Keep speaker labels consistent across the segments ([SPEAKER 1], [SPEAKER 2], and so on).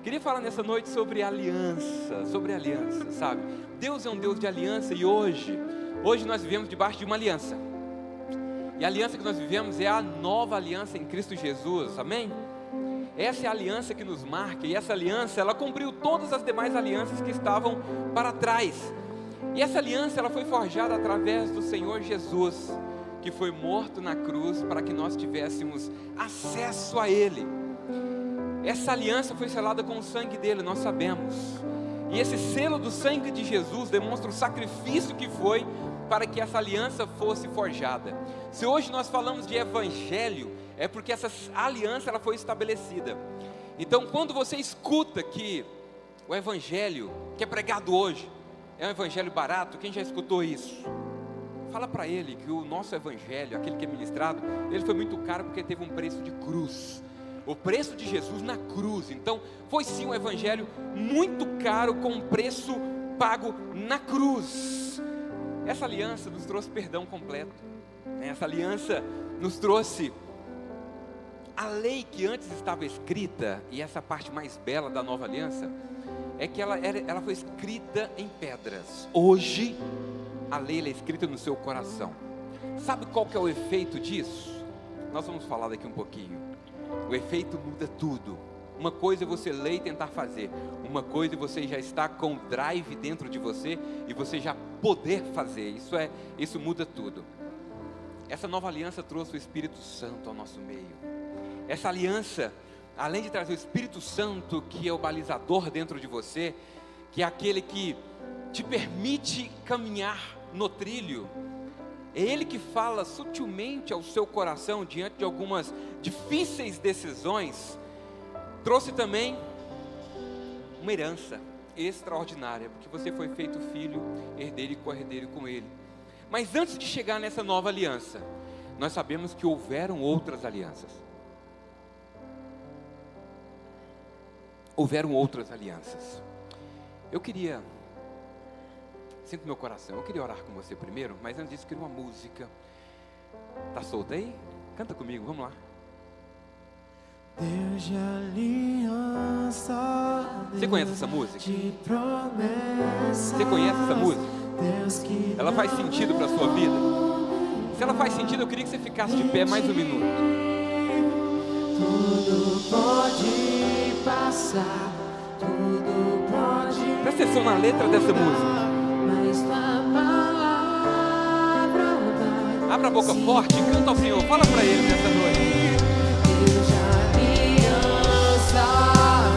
[SPEAKER 1] Queria falar nessa noite sobre aliança, sabe? Deus é um Deus de aliança e hoje nós vivemos debaixo de uma aliança. E a aliança que nós vivemos é a nova aliança em Cristo Jesus, amém? Essa é a aliança que nos marca, e essa aliança, ela cumpriu todas as demais alianças que estavam para trás. E essa aliança, ela foi forjada através do Senhor Jesus, que foi morto na cruz para que nós tivéssemos acesso a Ele. Essa aliança foi selada com o sangue dele, nós sabemos. E esse selo do sangue de Jesus demonstra o sacrifício que foi para que essa aliança fosse forjada. Se hoje nós falamos de evangelho, é porque essa aliança ela foi estabelecida. Então, quando você escuta que o evangelho que é pregado hoje é um evangelho barato, quem já escutou isso? Fala para ele que o nosso evangelho, aquele que é ministrado, ele foi muito caro porque teve um preço de cruz. O preço de Jesus na cruz. Então, foi sim um evangelho muito caro, com um preço pago na cruz. Essa aliança nos trouxe perdão completo. Essa aliança nos trouxe a lei que antes estava escrita, e essa parte mais bela da nova aliança, é que ela foi escrita em pedras. Hoje, a lei é escrita no seu coração. Sabe qual que é o efeito disso? Nós vamos falar daqui um pouquinho. O efeito muda tudo. Uma coisa é você ler e tentar fazer. Uma coisa é você já estar com o drive dentro de você e você já poder fazer. Isso muda tudo. Essa nova aliança trouxe o Espírito Santo ao nosso meio. Essa aliança, além de trazer o Espírito Santo, que é o balizador dentro de você, que é aquele que te permite caminhar no trilho, é Ele que fala sutilmente ao seu coração diante de algumas difíceis decisões. Trouxe também uma herança extraordinária, porque você foi feito filho, herdeiro e co-herdeiro com Ele. Mas antes de chegar nessa nova aliança, nós sabemos que houveram outras alianças. Houveram outras alianças. Sinto meu coração, eu queria orar com você primeiro, mas antes disso eu queria uma música. Tá solta aí? Canta comigo, vamos lá.
[SPEAKER 2] Deus de aliança,
[SPEAKER 1] Você conhece essa música?
[SPEAKER 2] de promessas,
[SPEAKER 1] Você conhece essa música?
[SPEAKER 2] Deus que
[SPEAKER 1] Ela faz sentido para a sua vida? Se ela faz sentido, eu queria que você ficasse de pé mais um minuto.
[SPEAKER 2] tudo pode passar, tudo pode.
[SPEAKER 1] Presta atenção na letra dessa música.
[SPEAKER 2] Mas tua palavra vai.
[SPEAKER 1] Abra a boca forte e canta ao Senhor. Fala para Ele nessa noite.
[SPEAKER 2] Deus de aliança,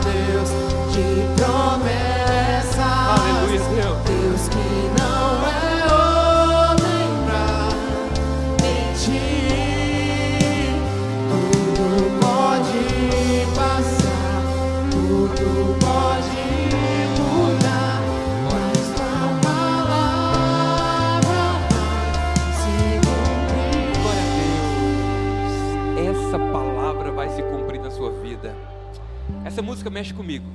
[SPEAKER 2] Deus de promessa,
[SPEAKER 1] Aleluia, Deus.
[SPEAKER 2] Deus que não é homem pra mentir. Tudo pode passar, tudo pode mudar, mas tua palavra vai se cumprir.
[SPEAKER 1] Glória a Deus. Essa palavra vai se cumprir na sua vida. Essa música mexe comigo.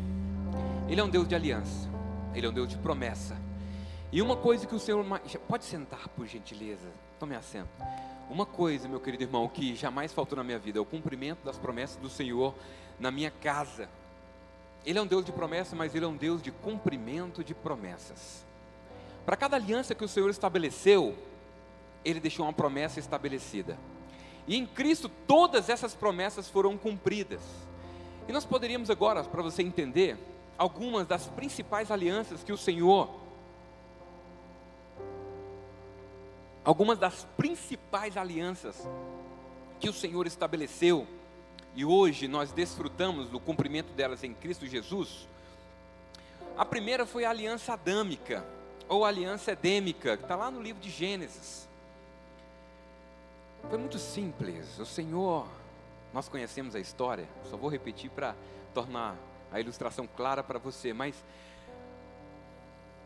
[SPEAKER 1] Ele é um Deus de aliança. Ele é um Deus de promessa. E uma coisa que o Senhor... Pode sentar, por gentileza. Tome assento. Uma coisa, meu querido irmão, que jamais faltou na minha vida é o cumprimento das promessas do Senhor na minha casa. Ele é um Deus de promessa, mas Ele é um Deus de cumprimento de promessas. Para cada aliança que o Senhor estabeleceu, Ele deixou uma promessa estabelecida. E em Cristo todas essas promessas foram cumpridas. E nós poderíamos agora, para você entender, algumas das principais alianças que o Senhor... Algumas das principais alianças que o Senhor estabeleceu, e hoje nós desfrutamos do cumprimento delas em Cristo Jesus. A primeira foi a aliança adâmica, ou aliança edêmica, que está lá no livro de Gênesis. Foi muito simples. O Senhor, nós conhecemos a história, só vou repetir para tornar a ilustração clara para você, mas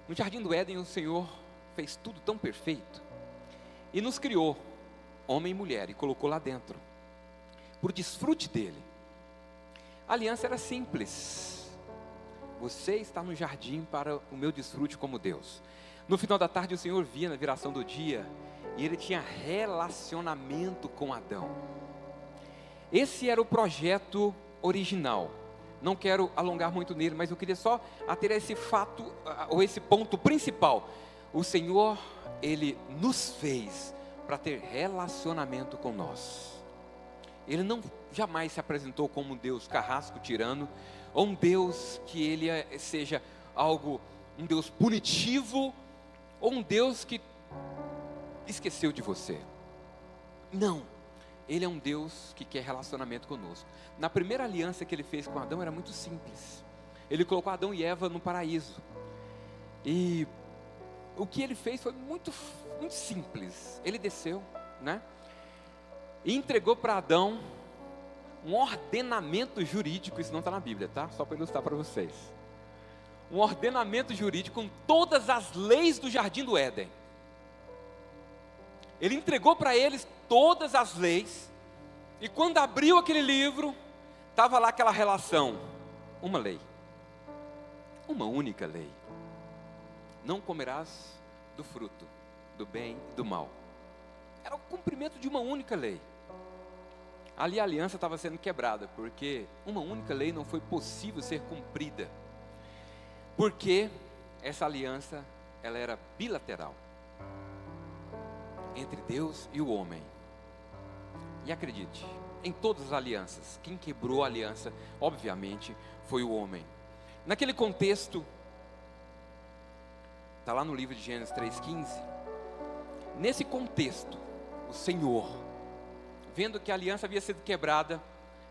[SPEAKER 1] no Jardim do Éden o Senhor fez tudo tão perfeito, e nos criou, homem e mulher, e colocou lá dentro, por desfrute dele. A aliança era simples. Você está no jardim para o meu desfrute como Deus. No final da tarde o Senhor via na viração do dia, e Ele tinha relacionamento com Adão. Esse era o projeto original. Não quero alongar muito nele, mas eu queria só ater a esse fato, ou esse ponto principal. O Senhor, Ele nos fez para ter relacionamento com nós. Ele não jamais se apresentou como um Deus carrasco, tirano, ou um Deus que Ele seja um Deus punitivo, ou um Deus que esqueceu de você. Não, Ele é um Deus que quer relacionamento conosco. Na primeira aliança que Ele fez com Adão era muito simples. Ele colocou Adão e Eva no paraíso. E o que Ele fez foi muito simples. Ele desceu, né? E entregou para Adão um ordenamento jurídico. Isso não está na Bíblia, tá? Só para ilustrar para vocês. Um ordenamento jurídico com todas as leis do Jardim do Éden. Ele entregou para eles todas as leis, e quando abriu aquele livro, estava lá aquela relação: uma lei, uma única lei: não comerás do fruto do bem e do mal. Era o cumprimento de uma única lei. Ali a aliança estava sendo quebrada, porque uma única lei não foi possível ser cumprida, porque essa aliança, ela era bilateral, entre Deus e o homem. E acredite, em todas as alianças, quem quebrou a aliança, obviamente, foi o homem. Naquele contexto, está lá no livro de Gênesis 3,15, nesse contexto, o Senhor, vendo que a aliança havia sido quebrada,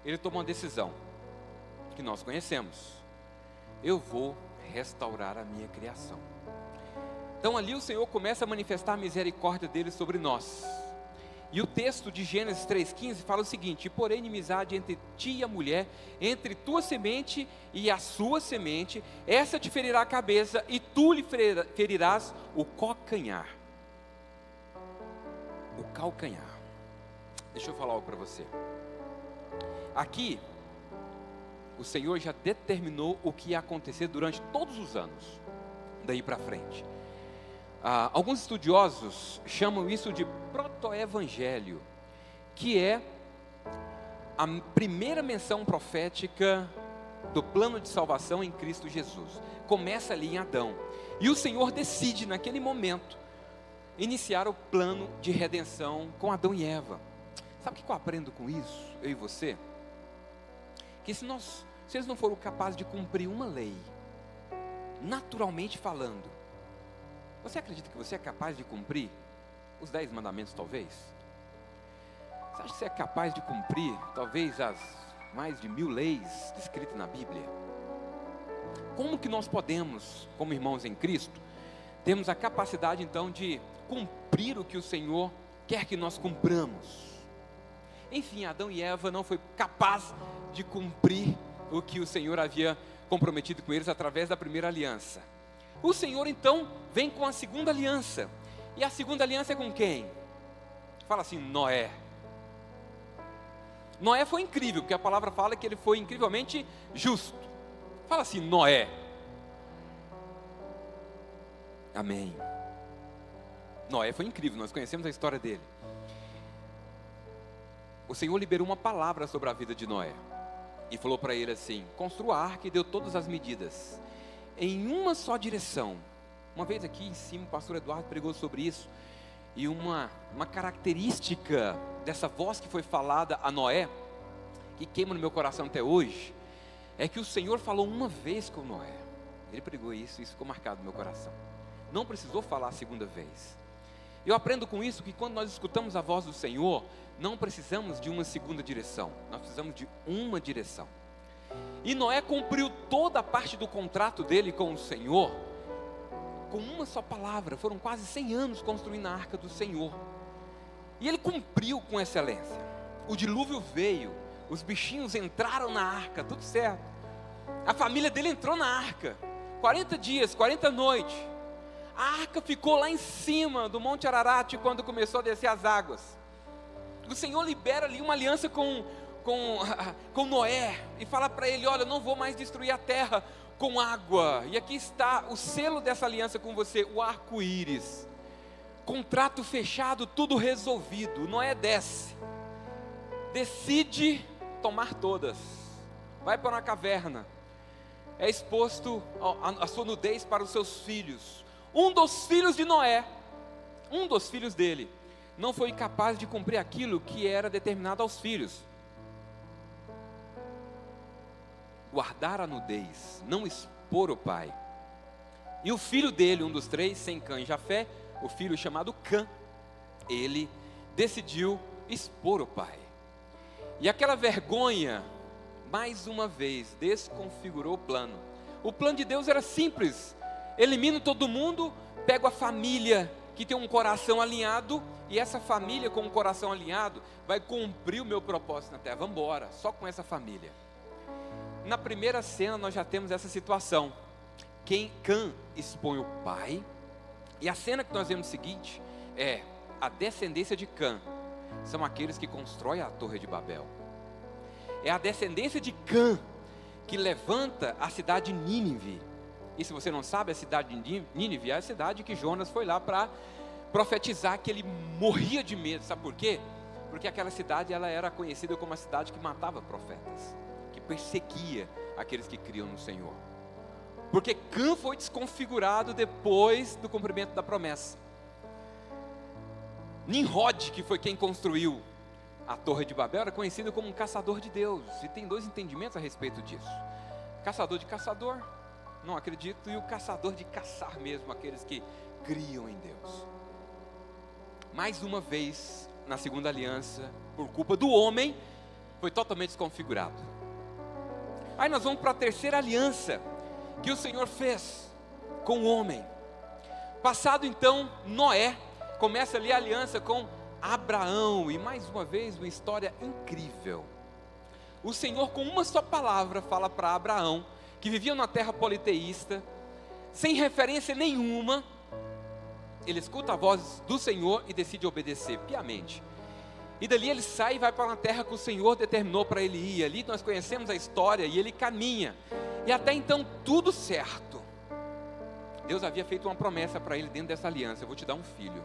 [SPEAKER 1] Ele tomou uma decisão, que nós conhecemos: eu vou restaurar a minha criação. Então ali o Senhor começa a manifestar a misericórdia dele sobre nós. E o texto de Gênesis 3,15 fala o seguinte: porém inimizade entre ti e a mulher, entre tua semente e a sua semente, essa te ferirá a cabeça e tu lhe ferirás o calcanhar. O calcanhar. Deixa eu falar algo para você. Aqui, o Senhor já determinou o que ia acontecer durante todos os anos, daí para frente. Alguns estudiosos chamam isso de protoevangelho, que é a primeira menção profética do plano de salvação em Cristo Jesus. Começa ali em Adão, e o Senhor decide naquele momento iniciar o plano de redenção com Adão e Eva. Sabe o que eu aprendo com isso, eu e você? Que se vocês não foram capazes de cumprir uma lei, naturalmente falando, você acredita que você é capaz de cumprir os 10 mandamentos, talvez? Você acha que você é capaz de cumprir, talvez, as mais de 1000 leis descritas na Bíblia? Como que nós podemos, como irmãos em Cristo, temos a capacidade, então, de cumprir o que o Senhor quer que nós cumpramos? Enfim, Adão e Eva não foi capaz de cumprir o que o Senhor havia comprometido com eles através da primeira aliança. O Senhor então vem com a segunda aliança. E a segunda aliança é com quem? Fala assim: Noé. Noé foi incrível, porque a palavra fala que ele foi incrivelmente justo. Fala assim: Noé. Amém. Noé foi incrível, nós conhecemos a história dele. O Senhor liberou uma palavra sobre a vida de Noé e falou para ele assim: construa a arca, e deu todas as medidas em uma só direção. Uma vez aqui em cima o pastor Eduardo pregou sobre isso, e uma característica dessa voz que foi falada a Noé, que queima no meu coração até hoje, é que o Senhor falou uma vez com Noé. Ele pregou isso ficou marcado no meu coração. Não precisou falar a segunda vez. Eu aprendo com isso que quando nós escutamos a voz do Senhor, não precisamos de uma segunda direção, nós precisamos de uma direção. E Noé cumpriu toda a parte do contrato dele com o Senhor, com uma só palavra. Foram quase 100 anos construindo a arca do Senhor, e ele cumpriu com excelência. O dilúvio veio, os bichinhos entraram na arca, tudo certo. A família dele entrou na arca, 40 dias, 40 noites. A arca ficou lá em cima do Monte Ararat quando começou a descer as águas. O Senhor libera ali uma aliança com Noé e fala para ele: olha, eu não vou mais destruir a terra com água. E aqui está o selo dessa aliança com você, o arco-íris. Contrato fechado, tudo resolvido. Noé decide tomar todas. vai para uma caverna, é exposto a sua nudez para os seus filhos. Um dos filhos de Noé, um dos filhos dele, não foi capaz de cumprir aquilo que era determinado aos filhos: guardar a nudez, não expor o pai. E o filho dele, um dos três, sem Cã e Jafé, o filho chamado Cã, ele decidiu expor o pai. E aquela vergonha, mais uma vez, desconfigurou o plano. O plano de Deus era simples: elimino todo mundo, pego a família que tem um coração alinhado, e essa família com um coração alinhado vai cumprir o meu propósito na terra. Vamos embora, só com essa família. Na primeira cena nós já temos essa situação. Cã expõe o pai, e a cena que nós vemos seguinte é a descendência de Cã. São aqueles que constroem a Torre de Babel. É a descendência de Cã que levanta a cidade de Nínive. E se você não sabe, a cidade de Nínive é a cidade que Jonas foi lá para profetizar, que ele morria de medo. Sabe por quê? Porque aquela cidade, ela era conhecida como a cidade que matava profetas, que perseguia aqueles que criam no Senhor. Porque Cã foi desconfigurado depois do cumprimento da promessa. Nimrod, que foi quem construiu a Torre de Babel, era conhecido como um caçador de Deus. E tem dois entendimentos a respeito disso: caçador de caçador, não acredito, e o caçador de caçar mesmo, aqueles que criam em Deus. Mais uma vez, na segunda aliança, por culpa do homem, foi totalmente desconfigurado. Aí nós vamos para a terceira aliança que o Senhor fez com o homem. Passado então Noé, começa ali a aliança com Abraão, e mais uma vez uma história incrível. O Senhor, com uma só palavra, fala para Abraão, que vivia na terra politeísta, sem referência nenhuma. Ele escuta a voz do Senhor e decide obedecer piamente. E dali ele sai e vai para uma terra que o Senhor determinou para ele ir. Ali nós conhecemos a história, e ele caminha. E até então tudo certo. Deus havia feito uma promessa para ele dentro dessa aliança: eu vou te dar um filho.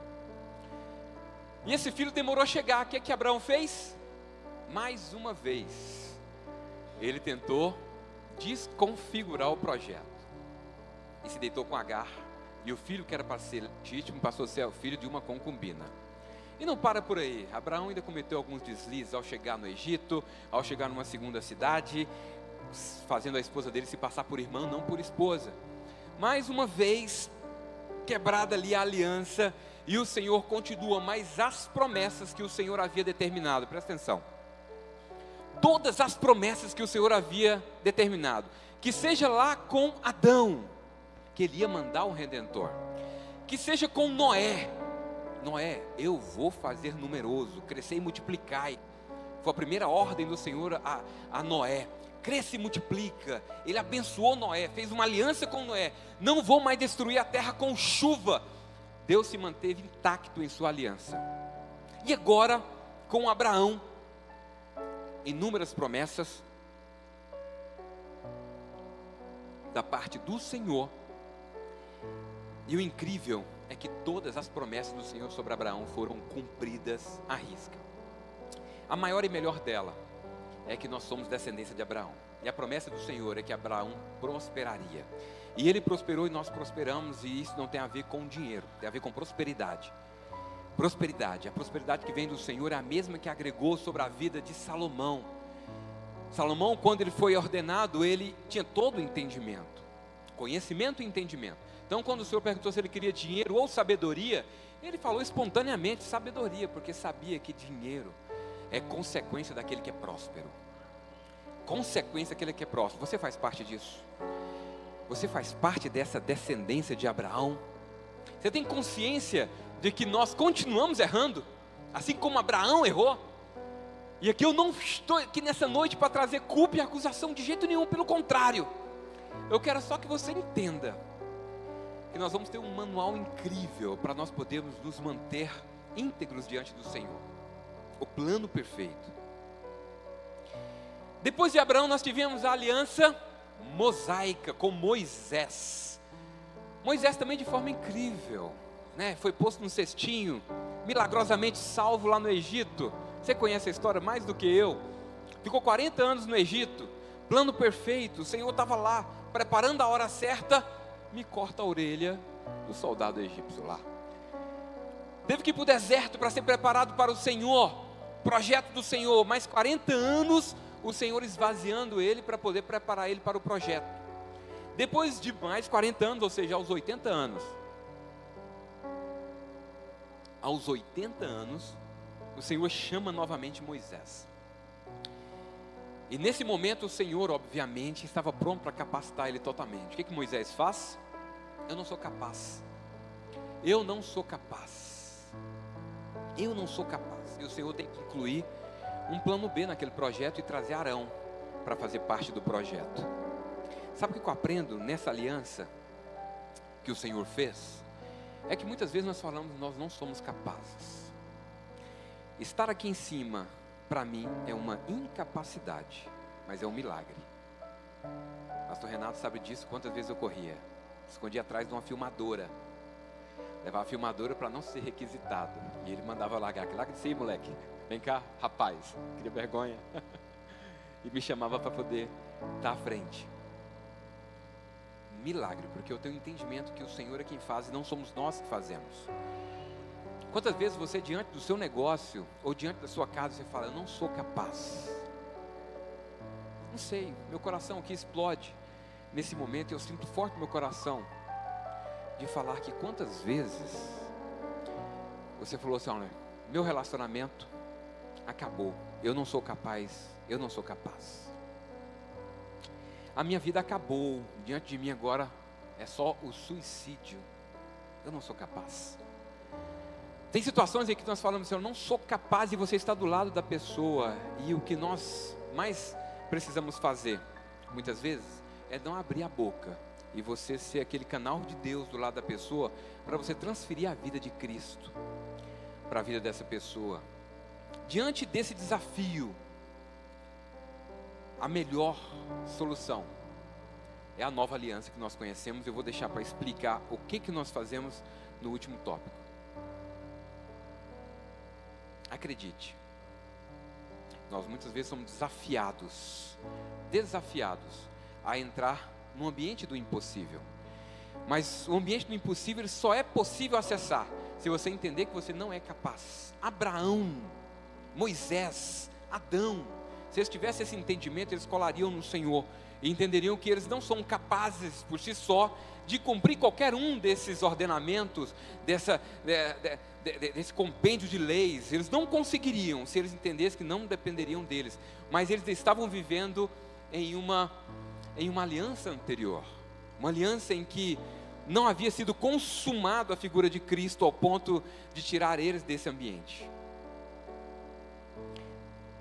[SPEAKER 1] E esse filho demorou a chegar. O que é que Abraão fez? Mais uma vez, ele tentou desconfigurar o projeto. E se deitou com Agar. E o filho que era para ser legítimo passou a ser o filho de uma concubina. E não para por aí. Abraão ainda cometeu alguns deslizes ao chegar no Egito, ao chegar numa segunda cidade, fazendo a esposa dele se passar por irmã, não por esposa. Mais uma vez, quebrada ali a aliança, e o Senhor continua, mas as promessas que o Senhor havia determinado, presta atenção, todas as promessas que o Senhor havia determinado, que seja lá com Adão, que ele ia mandar um Redentor, que seja com Noé, eu vou fazer numeroso, crescer e multiplicai. Foi a primeira ordem do Senhor a Noé: cresce e multiplica. Ele abençoou Noé, fez uma aliança com Noé: não vou mais destruir a terra com chuva. Deus se manteve intacto em sua aliança. E agora, com Abraão, inúmeras promessas da parte do Senhor. E o incrível é que todas as promessas do Senhor sobre Abraão foram cumpridas à risca. A maior e melhor dela é que nós somos descendência de Abraão. E a promessa do Senhor é que Abraão prosperaria. E ele prosperou e nós prosperamos, e isso não tem a ver com dinheiro, tem a ver com prosperidade. Prosperidade, a prosperidade que vem do Senhor é a mesma que agregou sobre a vida de Salomão. Salomão, quando ele foi ordenado, ele tinha todo o entendimento, conhecimento e entendimento. Então, quando o Senhor perguntou se ele queria dinheiro ou sabedoria, ele falou espontaneamente sabedoria, porque sabia que dinheiro é consequência daquele que é próspero. Consequência daquele que é próspero. Você faz parte disso? Você faz parte dessa descendência de Abraão? Você tem consciência de que nós continuamos errando, assim como Abraão errou? E aqui eu não estou aqui nessa noite para trazer culpa e acusação de jeito nenhum, pelo contrário. Eu quero só que você entenda que nós vamos ter um manual incrível para nós podermos nos manter íntegros diante do Senhor. O plano perfeito. Depois de Abraão nós tivemos a aliança mosaica com Moisés. Moisés também de forma incrível, né? Foi posto num cestinho, milagrosamente salvo lá no Egito. Você conhece a história mais do que eu. Ficou 40 anos no Egito, plano perfeito, o Senhor estava lá, preparando a hora certa, me corta a orelha do soldado egípcio lá. Teve que ir para o deserto para ser preparado para o Senhor, projeto do Senhor, mais 40 anos, o Senhor esvaziando ele para poder preparar ele para o projeto. Depois de mais 40 anos, ou seja, aos 80 anos, o Senhor chama novamente Moisés. E nesse momento o Senhor, obviamente, estava pronto para capacitar ele totalmente. O que Moisés faz? Eu não sou capaz. Eu não sou capaz. Eu não sou capaz. E o Senhor tem que incluir um plano B naquele projeto e trazer Arão para fazer parte do projeto. Sabe o que eu aprendo nessa aliança que o Senhor fez? É que muitas vezes nós falamos, nós não somos capazes. Estar aqui em cima, para mim, é uma incapacidade, mas é um milagre. Pastor Renato sabe disso, quantas vezes eu corria. Escondia atrás de uma filmadora. Levava a filmadora para não ser requisitado. E ele mandava largar. Larga disso aí, moleque. Vem cá, rapaz. Cria vergonha. E me chamava para poder estar à frente. Milagre, porque eu tenho entendimento que o Senhor é quem faz e não somos nós que fazemos. Quantas vezes você, diante do seu negócio ou diante da sua casa, você fala, eu não sou capaz. Não sei, meu coração aqui explode nesse momento. Eu sinto forte no meu coração de falar que quantas vezes você falou assim, olha, meu relacionamento acabou, eu não sou capaz, eu não sou capaz. A minha vida acabou, diante de mim agora é só o suicídio, eu não sou capaz. Tem situações em que nós falamos assim, eu não sou capaz, e você está do lado da pessoa, e o que nós mais precisamos fazer, muitas vezes, é não abrir a boca, e você ser aquele canal de Deus do lado da pessoa, para você transferir a vida de Cristo, para a vida dessa pessoa. Diante desse desafio, a melhor solução é a nova aliança que nós conhecemos. Eu vou deixar para explicar o que nós fazemos no último tópico. Acredite, nós muitas vezes somos desafiados a entrar no ambiente do impossível. Mas o ambiente do impossível só é possível acessar se você entender que você não é capaz. Abraão, Moisés, Adão, se eles tivessem esse entendimento, eles colariam no Senhor e entenderiam que eles não são capazes por si só de cumprir qualquer um desses ordenamentos, desse compêndio de leis. Eles não conseguiriam se eles entendessem que não dependeriam deles, mas eles estavam vivendo em uma aliança anterior, uma aliança em que não havia sido consumado a figura de Cristo ao ponto de tirar eles desse ambiente.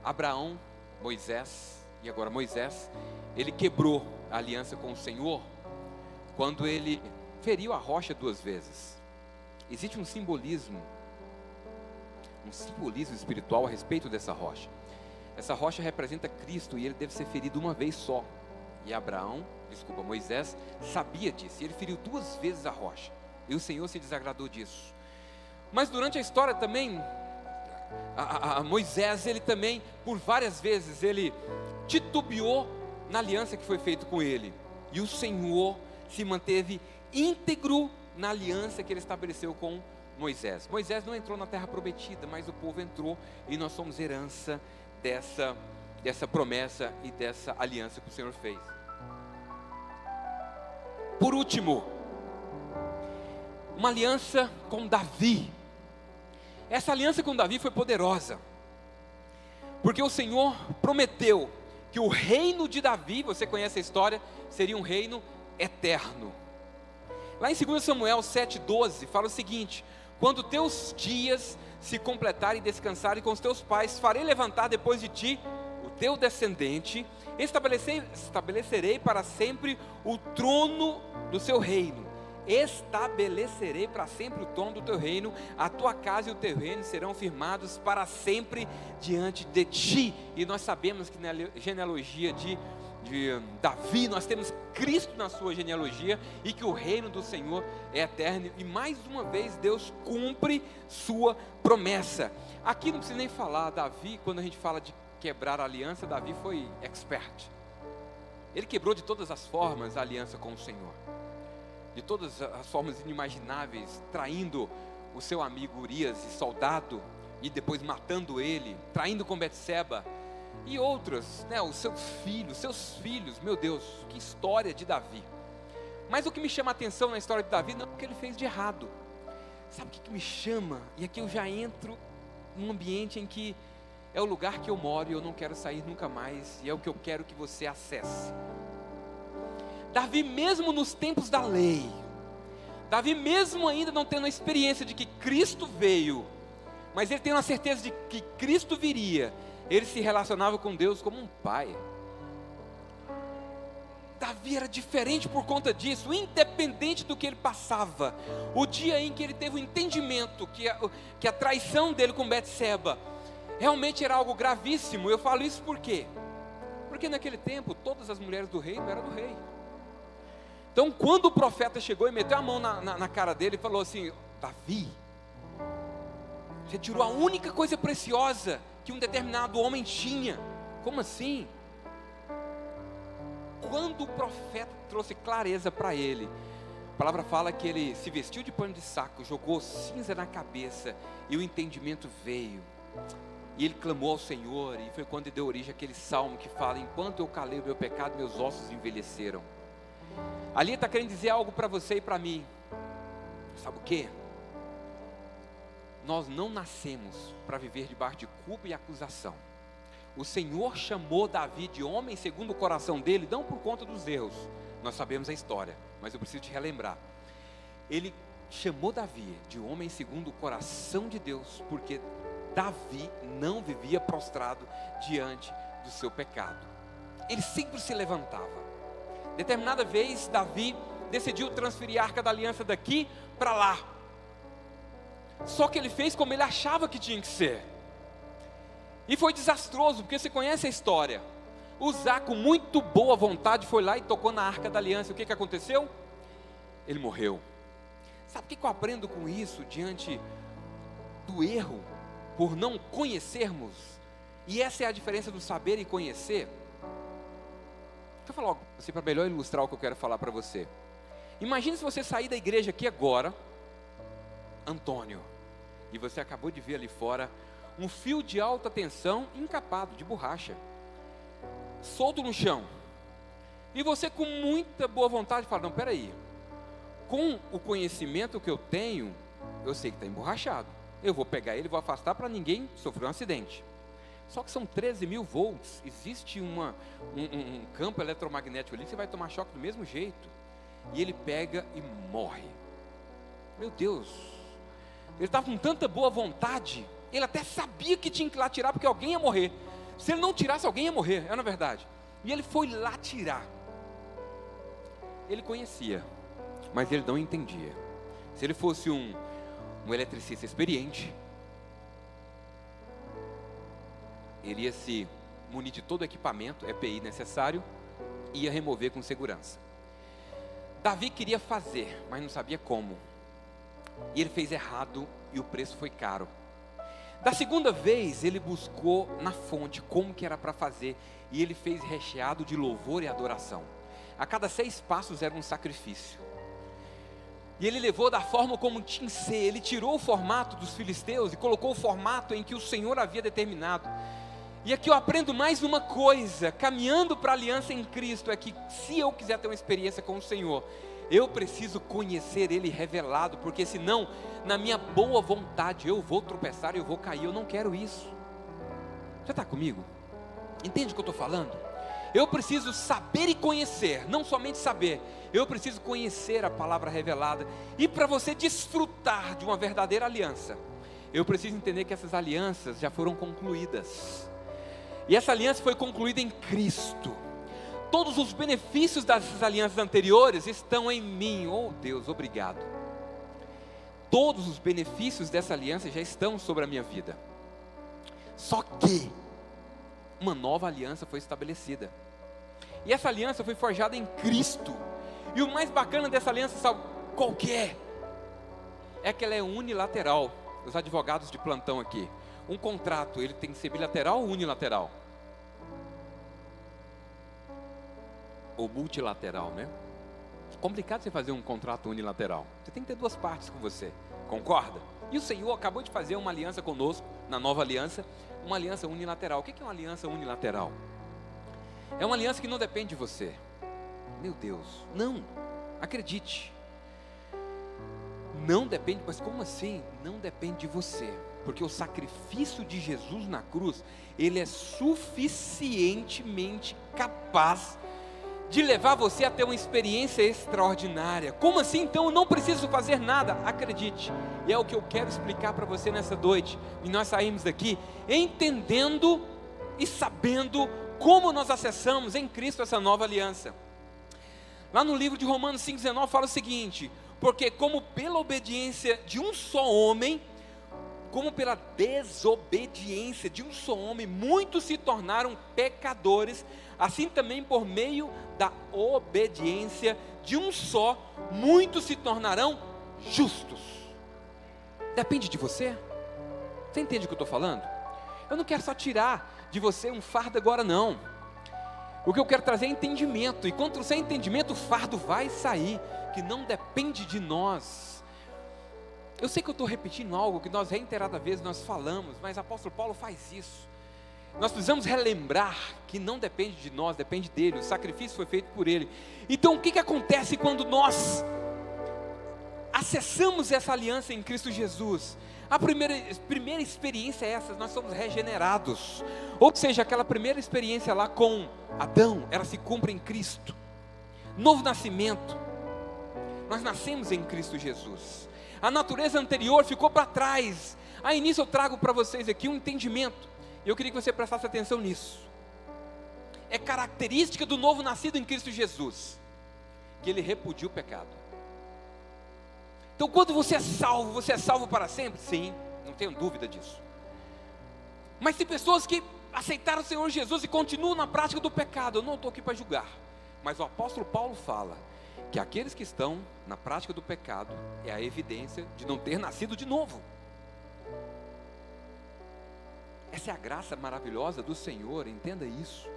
[SPEAKER 1] Abraão, Moisés, e agora Moisés, ele quebrou a aliança com o Senhor quando ele feriu a rocha 2 vezes. Existe um simbolismo espiritual a respeito dessa rocha. Essa rocha representa Cristo e ele deve ser ferido uma vez só. E Moisés sabia disso, e ele feriu 2 vezes a rocha, e o Senhor se desagradou disso. Mas durante a história também, Moisés, ele também, por várias vezes, ele titubeou na aliança que foi feita com ele, e o Senhor se manteve íntegro na aliança que ele estabeleceu com Moisés. Moisés não entrou na terra prometida, mas o povo entrou, e nós somos herança dessa promessa e dessa aliança que o Senhor fez. Por último, uma aliança com Davi. Essa aliança com Davi foi poderosa, porque o Senhor prometeu que o reino de Davi, você conhece a história, seria um reino eterno. Lá em 2 Samuel 7,12 fala o seguinte: quando teus dias se completarem e descansarem com os teus pais, farei levantar depois de ti o teu descendente, estabelecerei para sempre o trono do seu reino. Estabelecerei para sempre o trono do teu reino, a tua casa e o teu reino serão firmados para sempre diante de ti. E nós sabemos que na genealogia de Davi, nós temos Cristo na sua genealogia, e que o reino do Senhor é eterno, e mais uma vez Deus cumpre sua promessa. Aqui não precisa nem falar, Davi, quando a gente fala de quebrar a aliança, Davi foi expert. Ele quebrou de todas as formas a aliança com o Senhor, de todas as formas inimagináveis, traindo o seu amigo Urias, soldado, e depois matando ele, traindo com Betseba, e outras, né, os seus filhos, meu Deus, que história de Davi. Mas o que me chama a atenção na história de Davi não é o que ele fez de errado. Sabe o que me chama? E aqui eu já entro num ambiente em que é o lugar que eu moro e eu não quero sair nunca mais, e é o que eu quero que você acesse. Davi, mesmo nos tempos da lei, Davi mesmo ainda não tendo a experiência de que Cristo veio, mas ele tem uma certeza de que Cristo viria, ele se relacionava com Deus como um pai. Davi era diferente por conta disso, independente do que ele passava. O dia em que ele teve o entendimento que a traição dele com Betseba realmente era algo gravíssimo. Eu falo isso por quê? Porque naquele tempo todas as mulheres do reino eram do rei. Então quando o profeta chegou e meteu a mão na cara dele e falou assim: Davi, você tirou a única coisa preciosa que um determinado homem tinha. Como assim? Quando o profeta trouxe clareza para ele, a palavra fala que ele se vestiu de pano de saco, jogou cinza na cabeça, e o entendimento veio, e ele clamou ao Senhor, e foi quando ele deu origem àquele salmo que fala: enquanto eu calei o meu pecado, meus ossos envelheceram. Ali está querendo dizer algo para você e para mim. Sabe o que? Nós não nascemos para viver debaixo de culpa e acusação. O Senhor chamou Davi de homem segundo o coração dele, não por conta dos erros, nós sabemos a história, mas eu preciso te relembrar. Ele chamou Davi de homem segundo o coração de Deus, porque Davi não vivia prostrado diante do seu pecado. Ele sempre se levantava. Determinada vez, Davi decidiu transferir a Arca da Aliança daqui para lá. Só que ele fez como ele achava que tinha que ser. E foi desastroso, porque você conhece a história. Uzá, com muito boa vontade, foi lá e tocou na Arca da Aliança. O que aconteceu? Ele morreu. Sabe o que eu aprendo com isso diante do erro, por não conhecermos? E essa é a diferença do saber e conhecer. Deixa eu falar algo para você, para melhor ilustrar o que eu quero falar para você. Imagine se você sair da igreja aqui agora, Antônio, e você acabou de ver ali fora um fio de alta tensão encapado de borracha, solto no chão, e você com muita boa vontade fala: não, peraí, com o conhecimento que eu tenho, eu sei que está emborrachado, eu vou pegar ele e vou afastar para ninguém sofrer um acidente. Só que são 13.000 volts, existe um campo eletromagnético ali, que você vai tomar choque do mesmo jeito, e ele pega e morre. Meu Deus, ele estava com tanta boa vontade, ele até sabia que tinha que ir lá tirar, porque alguém ia morrer. Se ele não tirasse, alguém ia morrer, é na verdade. E ele foi lá tirar. Ele conhecia, mas ele não entendia. Se ele fosse um eletricista experiente, ele ia se munir de todo o equipamento, EPI necessário, e ia remover com segurança. Davi queria fazer, mas não sabia como. E ele fez errado e o preço foi caro. Da segunda vez, ele buscou na fonte como que era para fazer, e ele fez recheado de louvor e adoração. A cada 6 passos era um sacrifício. E ele levou da forma como tinha que ser. Ele tirou o formato dos filisteus e colocou o formato em que o Senhor havia determinado. E aqui eu aprendo mais uma coisa, caminhando para a aliança em Cristo, é que se eu quiser ter uma experiência com o Senhor, eu preciso conhecer Ele revelado, porque senão, na minha boa vontade, eu vou tropeçar, eu vou cair. Eu não quero isso. Já está comigo? Entende o que eu estou falando? Eu preciso saber e conhecer, não somente saber, eu preciso conhecer a palavra revelada. E para você desfrutar de uma verdadeira aliança, eu preciso entender que essas alianças já foram concluídas. E essa aliança foi concluída em Cristo. Todos os benefícios dessas alianças anteriores estão em mim. Oh Deus, obrigado. Todos os benefícios dessa aliança já estão sobre a minha vida. Só que uma nova aliança foi estabelecida. E essa aliança foi forjada em Cristo. E o mais bacana dessa aliança, sabe qual que é? É que ela é unilateral. Os advogados de plantão aqui. Um contrato, ele tem que ser bilateral ou unilateral? ou multilateral, né? Complicado você fazer um contrato unilateral. Você tem que ter duas partes com você, concorda? E o Senhor acabou de fazer uma aliança conosco, na nova aliança, uma aliança unilateral. O que é uma aliança unilateral? É uma aliança que não depende de você. Meu Deus, não, acredite. Não depende, mas como assim? Não depende de você. Porque o sacrifício de Jesus na cruz, ele é suficientemente capaz de levar você a ter uma experiência extraordinária. Como assim? Então eu não preciso fazer nada. Acredite, e é o que eu quero explicar para você nessa noite. E nós saímos daqui entendendo e sabendo como nós acessamos em Cristo essa nova aliança. Lá no livro de Romanos 5,19 fala o seguinte: porque como pela obediência de um só homem, como pela desobediência de um só homem, muitos se tornaram pecadores, assim também por meio da obediência de um só, muitos se tornarão justos. Depende de você? Você entende o que eu estou falando? Eu não quero só tirar de você um fardo agora não. O que eu quero trazer é entendimento, e quando trouxer entendimento, o fardo vai sair, que não depende de nós. Eu sei que eu estou repetindo algo que nós reiteradas vezes nós falamos, mas o apóstolo Paulo faz isso. Nós precisamos relembrar que não depende de nós, depende dele, o sacrifício foi feito por ele. Então o que acontece quando nós acessamos essa aliança em Cristo Jesus? A primeira experiência é essa: nós somos regenerados. Ou seja, aquela primeira experiência lá com Adão, ela se cumpre em Cristo. Novo nascimento. Nós nascemos em Cristo Jesus. A natureza anterior ficou para trás. Aí nisso eu trago para vocês aqui um entendimento. E eu queria que você prestasse atenção nisso. É característica do novo nascido em Cristo Jesus que ele repudia o pecado. Então quando você é salvo para sempre? Sim, não tenho dúvida disso. Mas tem pessoas que aceitaram o Senhor Jesus e continuam na prática do pecado. Eu não estou aqui para julgar, mas o apóstolo Paulo fala que aqueles que estão na prática do pecado é a evidência de não ter nascido de novo. Essa é a graça maravilhosa do Senhor, entenda isso.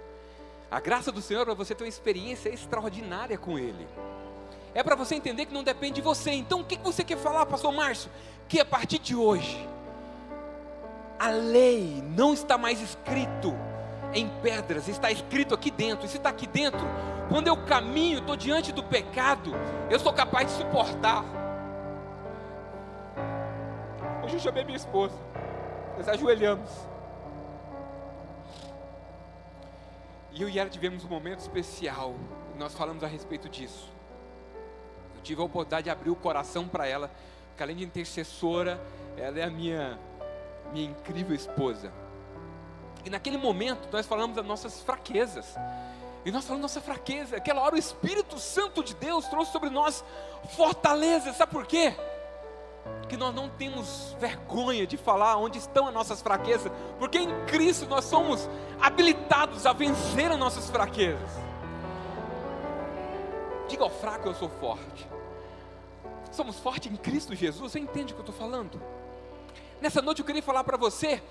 [SPEAKER 1] A graça do Senhor é para você ter uma experiência extraordinária com Ele. É para você entender que não depende de você. Então o que você quer falar, pastor Márcio? Que a partir de hoje, a lei não está mais escrito em pedras, está escrito aqui dentro. E se está aqui dentro, quando eu caminho, estou diante do pecado, eu sou capaz de suportar. Hoje eu chamei minha esposa, nós ajoelhamos, e eu e ela tivemos um momento especial, e nós falamos a respeito disso. Eu tive a oportunidade de abrir o coração para ela, porque além de intercessora, ela é a minha incrível esposa. E naquele momento nós falamos das nossas fraquezas. E nós falamos nossa fraqueza. Aquela hora o Espírito Santo de Deus trouxe sobre nós fortaleza. Sabe por quê? Porque nós não temos vergonha de falar onde estão as nossas fraquezas. Porque em Cristo nós somos habilitados a vencer as nossas fraquezas. Diga ao fraco: eu sou forte. Somos fortes em Cristo Jesus. Você entende o que eu estou falando? Nessa noite eu queria falar para você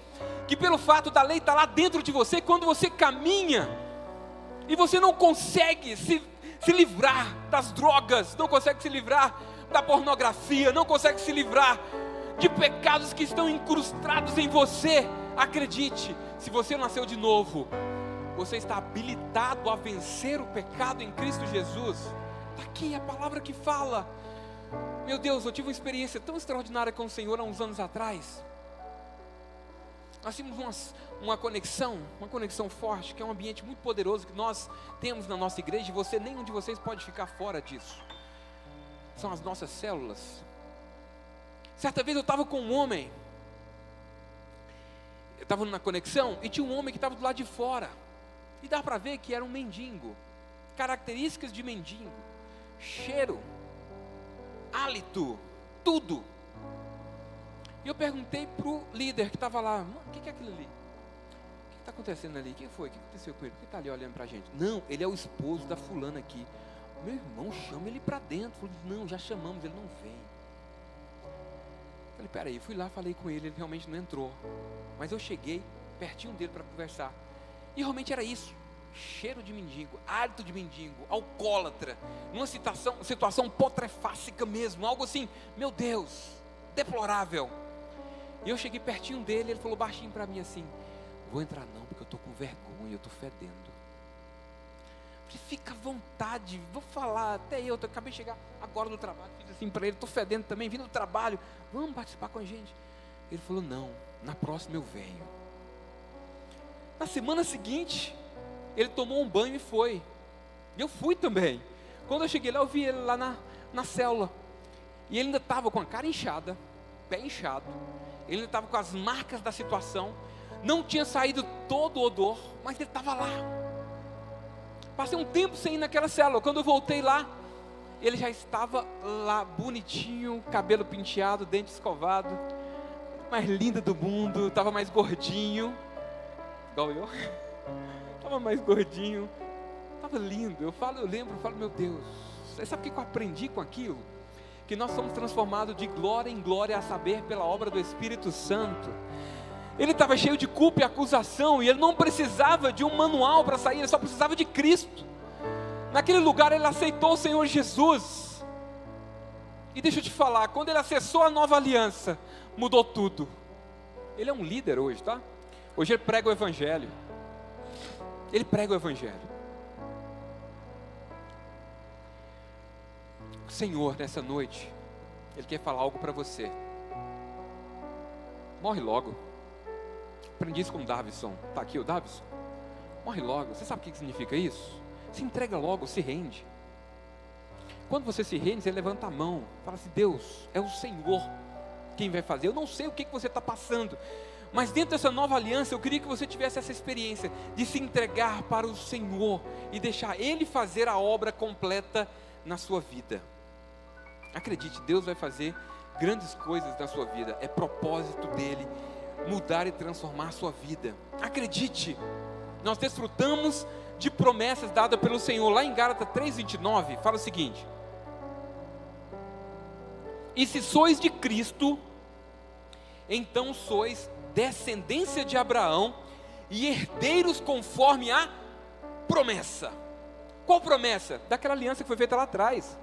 [SPEAKER 1] que pelo fato da lei estar lá dentro de você, quando você caminha e você não consegue se livrar das drogas, não consegue se livrar da pornografia, não consegue se livrar de pecados que estão incrustados em você, acredite, se você nasceu de novo, você está habilitado a vencer o pecado em Cristo Jesus. Está aqui a palavra que fala. Meu Deus, eu tive uma experiência tão extraordinária com o Senhor há uns anos atrás. Nós tínhamos uma conexão forte, que é um ambiente muito poderoso que nós temos na nossa igreja, e nenhum de vocês pode ficar fora disso. São as nossas células. Certa vez eu estava com um homem, eu estava na conexão, e tinha um homem que estava do lado de fora, e dá para ver que era um mendigo, características de mendigo, cheiro, hálito, tudo. E eu perguntei para o líder que estava lá: o que é aquilo ali? O que está acontecendo ali? Quem foi? O que aconteceu com ele? Por que está ali olhando para a gente? Não, ele é o esposo da fulana aqui. Meu irmão, chama ele para dentro. Falei: não, já chamamos, ele não vem. Falei: peraí, fui lá, falei com ele realmente não entrou. Mas eu cheguei pertinho dele para conversar. E realmente era isso. cheiro de mendigo, hálito de mendigo, alcoólatra, numa situação putrefácica mesmo, algo assim, meu Deus, deplorável. E eu cheguei pertinho dele, ele falou baixinho para mim assim: vou entrar não, porque eu estou com vergonha, eu estou fedendo. Eu falei, fica à vontade, vou falar, até eu acabei de chegar agora do trabalho, fiz assim para ele, estou fedendo também, vindo do trabalho, vamos participar com a gente. Ele falou, não, na próxima eu venho. Na semana seguinte, ele tomou um banho e foi. E eu fui também. Quando eu cheguei lá, eu vi ele lá na célula. E ele ainda estava com a cara inchada, pé inchado. Ele ainda estava com as marcas da situação. Não tinha saído todo o odor, mas ele estava lá. Passei um tempo sem ir naquela célula. Quando eu voltei lá, ele já estava lá, bonitinho, cabelo penteado, dente escovado, mais linda do mundo, estava mais gordinho, igual eu. Estava mais gordinho, estava lindo. Eu lembro, meu Deus, sabe o que eu aprendi com aquilo? Que nós somos transformados de glória em glória, a saber, pela obra do Espírito Santo. Ele estava cheio de culpa e acusação, e ele não precisava de um manual para sair, ele só precisava de Cristo. Naquele lugar ele aceitou o Senhor Jesus. E deixa eu te falar, quando ele acessou a nova aliança, mudou tudo. Ele é um líder hoje, tá? Hoje ele prega o Evangelho. Ele prega o Evangelho. O Senhor, nessa noite, Ele quer falar algo para você. Morre logo. Aprendi isso com o Davison. Está aqui o Davison? Morre logo. Você sabe o que significa isso? Se entrega logo, se rende. Quando você se rende, você levanta a mão. Fala assim, Deus, é o Senhor quem vai fazer. Eu não sei o que você está passando, mas dentro dessa nova aliança, eu queria que você tivesse essa experiência de se entregar para o Senhor e deixar Ele fazer a obra completa na sua vida. Acredite, Deus vai fazer grandes coisas na sua vida. É propósito dEle mudar e transformar a sua vida. Acredite, nós desfrutamos de promessas dadas pelo Senhor. Lá em Gálatas 3:29, fala o seguinte: e se sois de Cristo, então sois descendência de Abraão e herdeiros conforme a promessa. Qual promessa? Daquela aliança que foi feita lá atrás,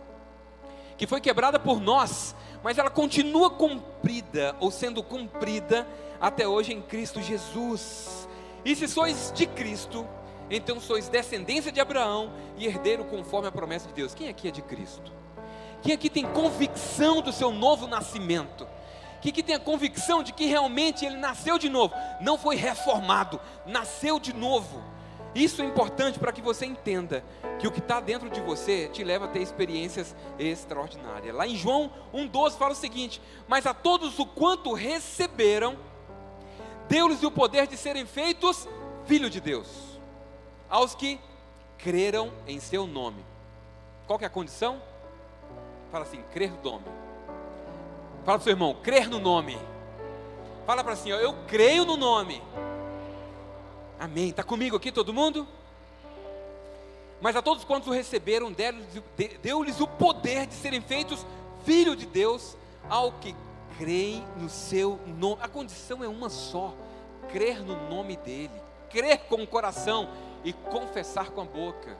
[SPEAKER 1] que foi quebrada por nós, mas ela continua cumprida, ou sendo cumprida até hoje em Cristo Jesus. E se sois de Cristo, então sois descendência de Abraão e herdeiro conforme a promessa de Deus. Quem aqui é de Cristo? Quem aqui tem convicção do seu novo nascimento? Quem aqui tem a convicção de que realmente ele nasceu de novo? Não foi reformado, nasceu de novo. Isso é importante para que você entenda que o que está dentro de você te leva a ter experiências extraordinárias. Lá em João 1,12 fala o seguinte: mas a todos o quanto receberam, deu-lhes o poder de serem feitos filhos de Deus, aos que creram em seu nome. Qual que é a condição? Fala assim, crer no nome. Fala para o seu irmão, crer no nome. Fala para assim, ó, eu creio no nome. Amém, está comigo aqui todo mundo? Mas a todos quantos o receberam, deu-lhes o poder de serem feitos filhos de Deus, ao que creem no seu nome. A condição é uma só, crer no nome dele, crer com o coração e confessar com a boca.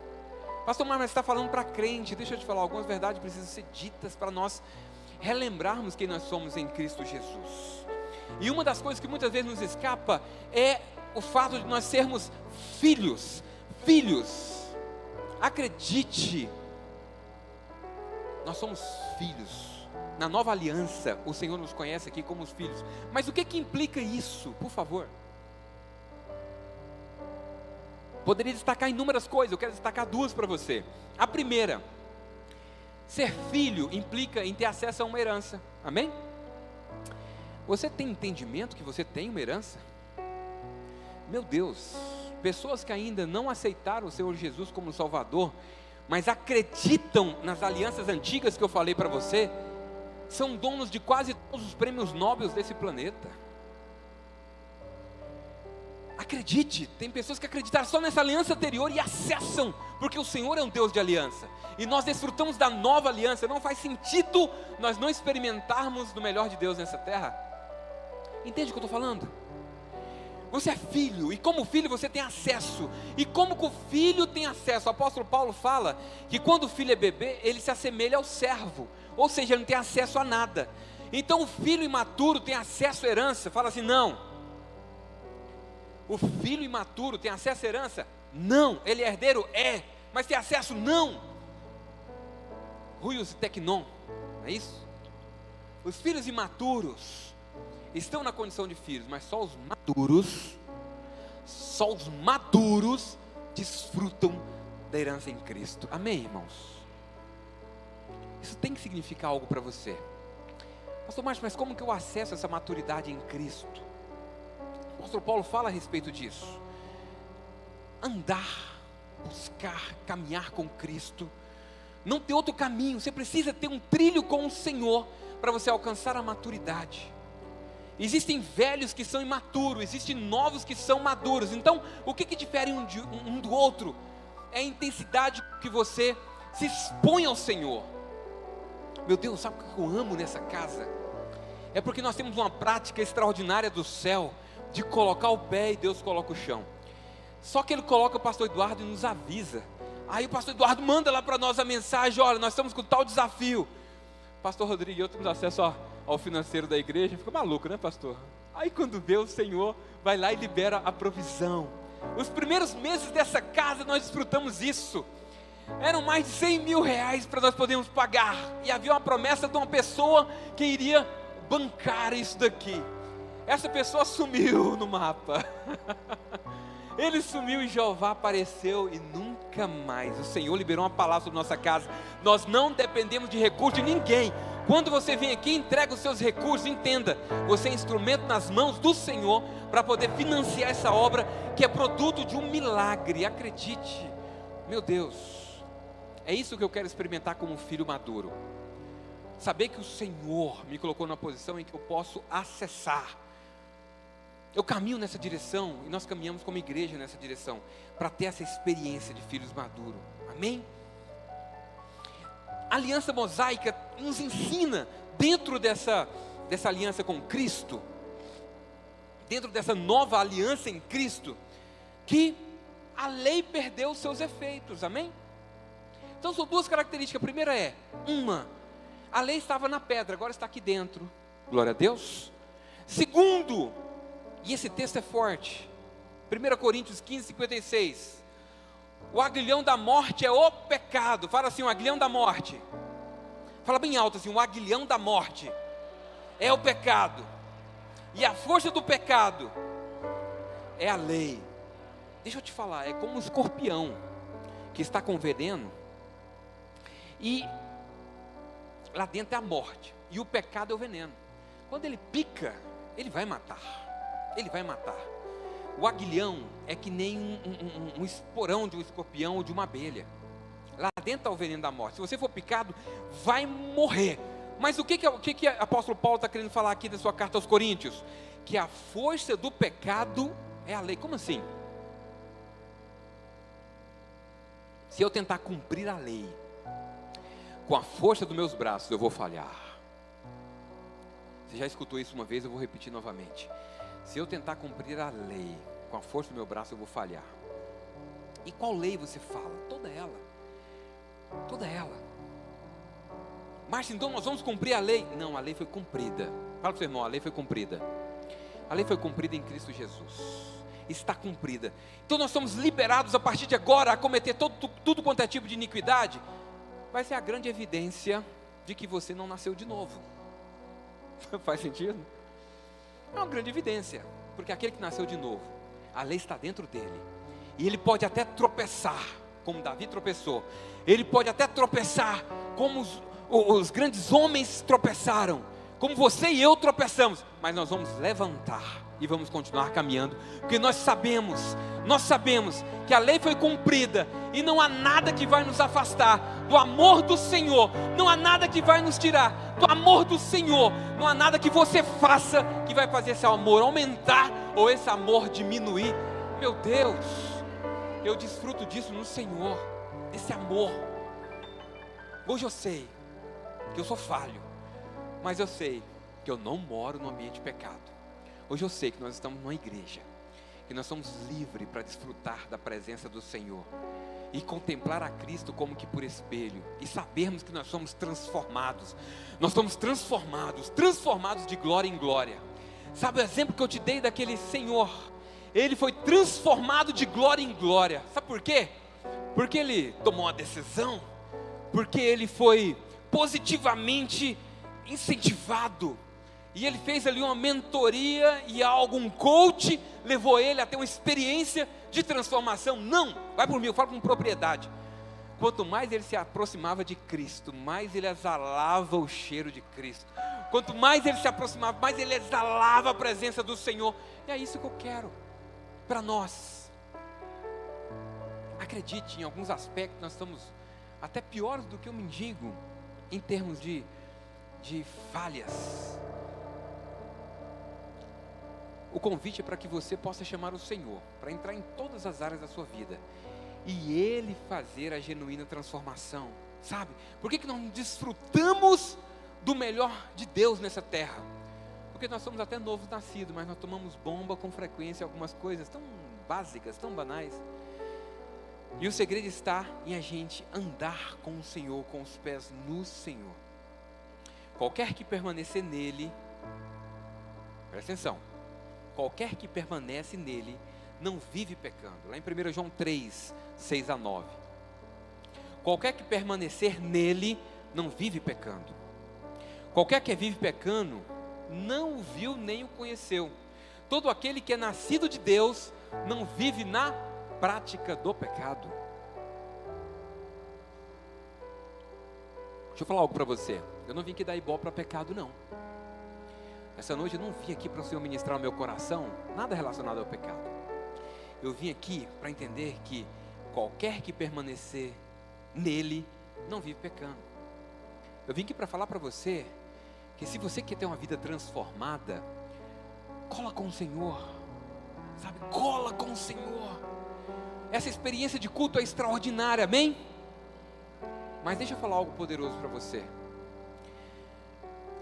[SPEAKER 1] Pastor, mas você está falando para crente. Deixa eu te falar, algumas verdades precisam ser ditas para nós relembrarmos quem nós somos em Cristo Jesus. E uma das coisas que muitas vezes nos escapa é o fato de nós sermos filhos. Acredite, nós somos filhos. Na nova aliança, o Senhor nos conhece aqui como os filhos. Mas o que implica isso, por favor? Poderia destacar inúmeras coisas, eu quero destacar duas para você. A primeira, ser filho implica em ter acesso a uma herança, amém? Você tem entendimento que você tem uma herança? Meu Deus, pessoas que ainda não aceitaram o Senhor Jesus como Salvador, mas acreditam nas alianças antigas que eu falei para você, são donos de quase todos os prêmios Nobel desse planeta. Acredite, tem pessoas que acreditaram só nessa aliança anterior e acessam, porque o Senhor é um Deus de aliança, e nós desfrutamos da nova aliança. Não faz sentido nós não experimentarmos do melhor de Deus nessa terra. Entende o que eu estou falando? Você é filho, e como filho você tem acesso. E como que o filho tem acesso? O apóstolo Paulo fala que quando o filho é bebê, ele se assemelha ao servo. Ou seja, ele não tem acesso a nada. Então o filho imaturo tem acesso à herança. Fala assim, não. O filho imaturo tem acesso à herança? Não. Ele é herdeiro? É. Mas tem acesso? Não. Ruios tecnon, não é isso? Os filhos imaturos estão na condição de filhos, mas só os maduros desfrutam da herança em Cristo. Amém, irmãos? Isso tem que significar algo para você. Pastor Márcio, mas como que eu acesso essa maturidade em Cristo? O apóstolo Paulo fala a respeito disso. Andar, buscar, caminhar com Cristo. Não tem outro caminho, você precisa ter um trilho com o Senhor para você alcançar a maturidade. Existem velhos que são imaturos, existem novos que são maduros. Então, o que difere um do outro? É a intensidade que você se expõe ao Senhor. Meu Deus, sabe o que eu amo nessa casa? É porque nós temos uma prática extraordinária do céu, de colocar o pé e Deus coloca o chão. Só que Ele coloca o pastor Eduardo e nos avisa. Aí o pastor Eduardo manda lá para nós a mensagem, olha, nós estamos com tal desafio. Pastor Rodrigo e eu temos acesso ao financeiro da igreja, fica maluco, né, pastor? Aí quando vê, o Senhor vai lá e libera a provisão. Os primeiros meses dessa casa nós desfrutamos isso. Eram mais de 100 mil reais para nós podermos pagar. E havia uma promessa de uma pessoa que iria bancar isso daqui. Essa pessoa sumiu no mapa. Ele sumiu e Jeová apareceu e nunca mais. O Senhor liberou uma palavra sobre nossa casa. Nós não dependemos de recurso de ninguém. Quando você vem aqui e entrega os seus recursos, entenda, você é instrumento nas mãos do Senhor para poder financiar essa obra que é produto de um milagre. Acredite, meu Deus, é isso que eu quero experimentar como um filho maduro. Saber que o Senhor me colocou numa posição em que eu posso acessar. Eu caminho nessa direção e nós caminhamos como igreja nessa direção para ter essa experiência de filhos maduros. Amém? A aliança mosaica nos ensina dentro dessa aliança com Cristo, dentro dessa nova aliança em Cristo, que a lei perdeu os seus efeitos. Amém? Então são duas características. A primeira é, a lei estava na pedra, agora está aqui dentro. Glória a Deus. Segundo, e esse texto é forte, 1 Coríntios 15, 56. O aguilhão da morte é o pecado. Fala assim, o aguilhão da morte. Fala bem alto assim, o aguilhão da morte é o pecado. E a força do pecado é a lei. Deixa eu te falar, é como um escorpião que está com veneno. E lá dentro é a morte. E o pecado é o veneno. Quando ele pica, ele vai matar. Ele vai matar. O aguilhão é que nem um esporão de um escorpião ou de uma abelha. Lá dentro está o veneno da morte. Se você for picado, vai morrer. Mas o que o apóstolo Paulo está querendo falar aqui na sua carta aos Coríntios? Que a força do pecado é a lei. Como assim? Se eu tentar cumprir a lei com a força dos meus braços, eu vou falhar. Você já escutou isso uma vez, eu vou repetir novamente. Se eu tentar cumprir a lei com a força do meu braço, eu vou falhar. E qual lei você fala? Toda ela. Toda ela. Márcio, então nós vamos cumprir a lei? Não, a lei foi cumprida. Fala para o seu irmão, a lei foi cumprida. A lei foi cumprida em Cristo Jesus. Está cumprida. Então nós somos liberados a partir de agora a cometer tudo quanto é tipo de iniquidade. Vai ser a grande evidência de que você não nasceu de novo. Faz sentido? É uma grande evidência, porque aquele que nasceu de novo, a lei está dentro dele, e ele pode até tropeçar, como Davi tropeçou, ele pode até tropeçar, como os grandes homens tropeçaram, como você e eu tropeçamos, mas nós vamos levantar, e vamos continuar caminhando, porque nós sabemos que a lei foi cumprida, e não há nada que vai nos afastar do amor do Senhor, não há nada que vai nos tirar do amor do Senhor, não há nada que você faça que vai fazer esse amor aumentar, ou esse amor diminuir. Meu Deus, eu desfruto disso no Senhor, esse amor. Hoje eu sei que eu sou falho, mas eu sei que eu não moro no ambiente de pecado. Hoje eu sei que nós estamos numa igreja que nós somos livres para desfrutar da presença do Senhor e contemplar a Cristo como que por espelho, e sabermos que nós somos transformados. Nós somos transformados de glória em glória. Sabe o exemplo que eu te dei daquele Senhor? Ele foi transformado de glória em glória. Sabe por quê? Porque ele tomou uma decisão, porque ele foi positivamente incentivado, e ele fez ali uma mentoria e um coach levou ele a ter uma experiência de transformação. Não, vai por mim, eu falo com propriedade. Quanto mais ele se aproximava de Cristo, mais ele exalava o cheiro de Cristo. Quanto mais ele se aproximava, mais ele exalava a presença do Senhor. E é isso que eu quero para nós. Acredite, em alguns aspectos nós estamos até piores do que o mendigo, em termos de falhas. O convite é para que você possa chamar o Senhor, para entrar em todas as áreas da sua vida, e Ele fazer a genuína transformação, sabe? Por que nós não desfrutamos do melhor de Deus nessa terra? Porque nós somos até novos nascidos, mas nós tomamos bomba com frequência, algumas coisas tão básicas, tão banais. E o segredo está em a gente andar com o Senhor, com os pés no Senhor. Qualquer que permanecer nele, presta atenção, qualquer que permanece nele, não vive pecando. Lá em 1 João 3, 6 a 9. Qualquer que permanecer nele, não vive pecando. Qualquer que vive pecando, não o viu nem o conheceu. Todo aquele que é nascido de Deus, não vive na prática do pecado. Deixa eu falar algo para você. Eu não vim aqui dar ibope para pecado, não. Essa noite eu não vim aqui para o Senhor ministrar o meu coração, nada relacionado ao pecado. Eu vim aqui para entender que qualquer que permanecer nele, não vive pecando. Eu vim aqui para falar para você que se você quer ter uma vida transformada, cola com o Senhor, sabe? Cola com o Senhor. Essa experiência de culto é extraordinária, amém? Mas deixa eu falar algo poderoso para você.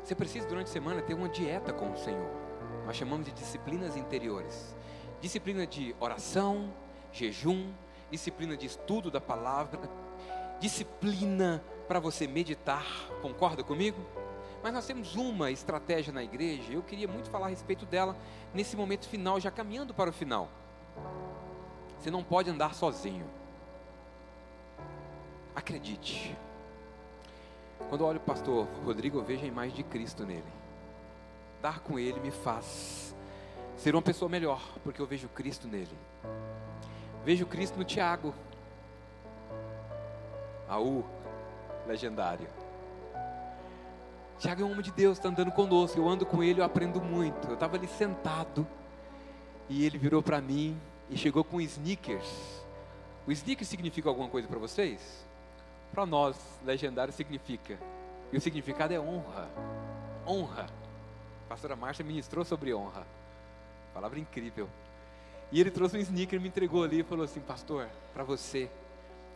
[SPEAKER 1] Você precisa durante a semana ter uma dieta com o Senhor. Nós chamamos de disciplinas interiores. Disciplina de oração, jejum, disciplina de estudo da palavra, disciplina para você meditar. Concorda comigo? Mas nós temos uma estratégia na igreja, eu queria muito falar a respeito dela nesse momento final, já caminhando para o final. Você não pode andar sozinho. Acredite. Quando eu olho o pastor Rodrigo, eu vejo a imagem de Cristo nele. Dar com ele me faz ser uma pessoa melhor, porque eu vejo Cristo nele. Vejo Cristo no Tiago. Legendário. Tiago é um homem de Deus, está andando conosco. Eu ando com ele, eu aprendo muito. Eu estava ali sentado e ele virou para mim e chegou com Snickers. O Snickers significa alguma coisa para vocês? Para nós, legendário significa. E o significado é honra. Honra. A pastora Márcia ministrou sobre honra. Palavra incrível. E ele trouxe um Snickers, me entregou ali e falou assim: pastor, para você,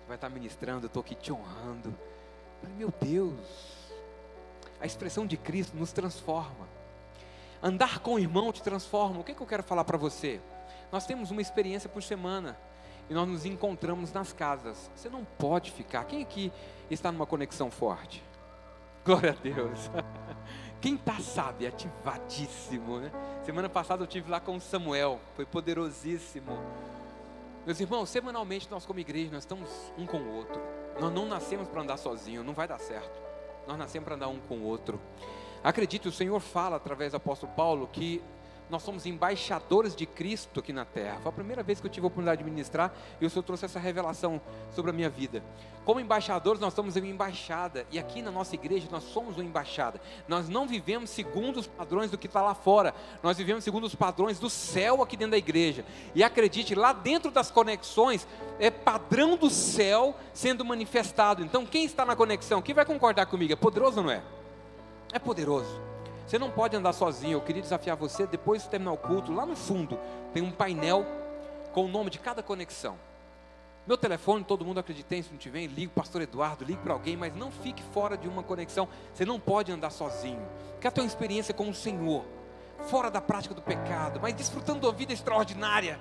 [SPEAKER 1] vai estar ministrando, eu estou aqui te honrando. Eu falei: meu Deus, a expressão de Cristo nos transforma. Andar com o irmão te transforma. O que eu quero falar para você? Nós temos uma experiência por semana e nós nos encontramos nas casas. Você não pode ficar. Quem aqui está numa conexão forte? Glória a Deus. Quem está, sabe, ativadíssimo, né? Semana passada eu estive lá com o Samuel, foi poderosíssimo. Meus irmãos, semanalmente nós como igreja, nós estamos um com o outro. Nós não nascemos para andar sozinho, não vai dar certo. Nós nascemos para andar um com o outro. Acredite, o Senhor fala através do apóstolo Paulo que nós somos embaixadores de Cristo aqui na terra. Foi a primeira vez que eu tive a oportunidade de ministrar e o Senhor trouxe essa revelação sobre a minha vida. Como embaixadores, nós estamos em uma embaixada, e aqui na nossa igreja nós somos uma embaixada. Nós não vivemos segundo os padrões do que está lá fora, nós vivemos segundo os padrões do céu aqui dentro da igreja. E acredite, lá dentro das conexões é padrão do céu sendo manifestado. Então quem está na conexão, quem vai concordar comigo? É poderoso ou não é? É poderoso. Você não pode andar sozinho. Eu queria desafiar você, depois de terminar o culto, lá no fundo tem um painel com o nome de cada conexão. Meu telefone, todo mundo acredita, se não tiver, ligue para o pastor Eduardo, ligue para alguém, mas não fique fora de uma conexão. Você não pode andar sozinho. Quer ter uma experiência com o Senhor, fora da prática do pecado, mas desfrutando de uma vida extraordinária.